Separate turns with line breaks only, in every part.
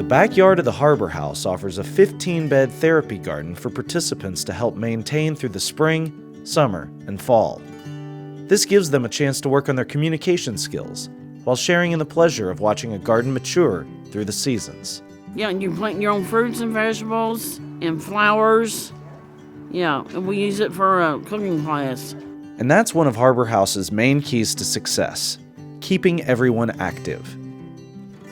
backyard of the Harbor House offers a 15-bed therapy garden for participants to help maintain through the spring, summer, and fall. This gives them a chance to work on their communication skills while sharing in the pleasure of watching a garden mature through the seasons.
Yeah, and you plant your own fruits and vegetables and flowers. Yeah, and we use it for a cooking class.
And that's one of Harbor House's main keys to success, keeping everyone active.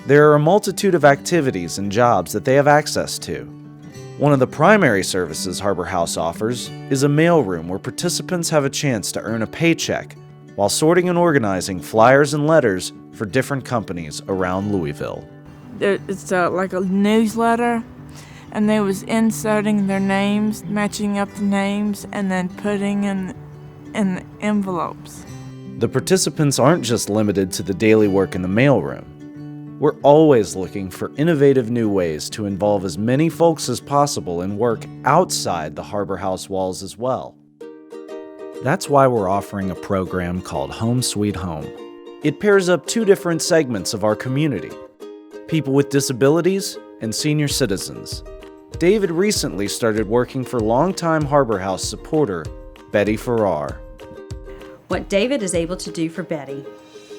There are a multitude of activities and jobs that they have access to. One of the primary services Harbor House offers is a mailroom where participants have a chance to earn a paycheck while sorting and organizing flyers and letters for different companies around Louisville.
It's like a newsletter, and they was inserting their names, matching up the names, and then putting in envelopes.
The participants aren't just limited to the daily work in the mailroom. We're always looking for innovative new ways to involve as many folks as possible in work outside the Harbor House walls as well. That's why we're offering a program called Home Sweet Home. It pairs up two different segments of our community: people with disabilities and senior citizens. David recently started working for longtime Harbor House supporter Betty Farrar.
What David is able to do for Betty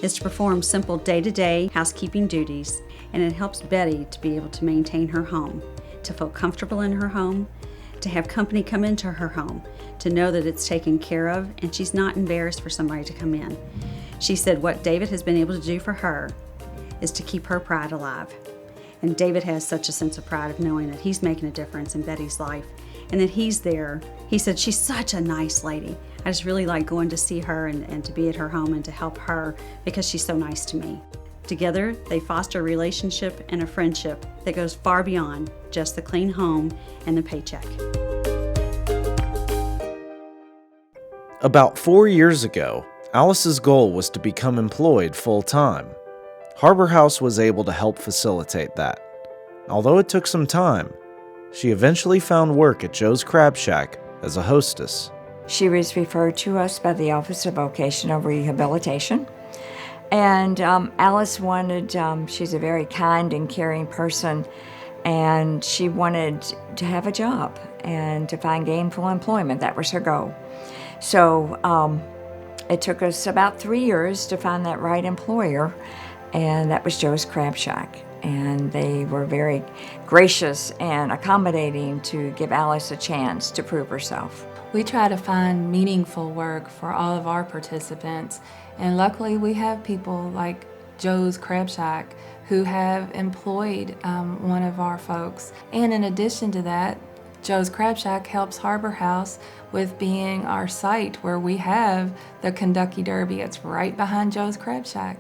is to perform simple day-to-day housekeeping duties, and it helps Betty to be able to maintain her home, to feel comfortable in her home, to have company come into her home, to know that it's taken care of and she's not embarrassed for somebody to come in. She said what David has been able to do for her is to keep her pride alive. And David has such a sense of pride of knowing that he's making a difference in Betty's life and that he's there. He said, she's such a nice lady. I just really like going to see her and to be at her home and to help her because she's so nice to me. Together, they foster a relationship and a friendship that goes far beyond just the clean home and the paycheck.
About 4 years ago, Alice's goal was to become employed full-time. Harbor House was able to help facilitate that. Although it took some time, she eventually found work at Joe's Crab Shack as a hostess.
She was referred to us by the Office of Vocational Rehabilitation. And Alice wanted, she's a very kind and caring person, and she wanted to have a job and to find gainful employment. That was her goal. So it took us about 3 years to find that right employer, and that was Joe's Crab Shack. And they were very gracious and accommodating to give Alice a chance to prove herself.
We try to find meaningful work for all of our participants, and luckily we have people like Joe's Crab Shack who have employed one of our folks. And in addition to that, Joe's Crab Shack helps Harbor House with being our site where we have the Kentucky Derby. It's right behind Joe's Crab Shack.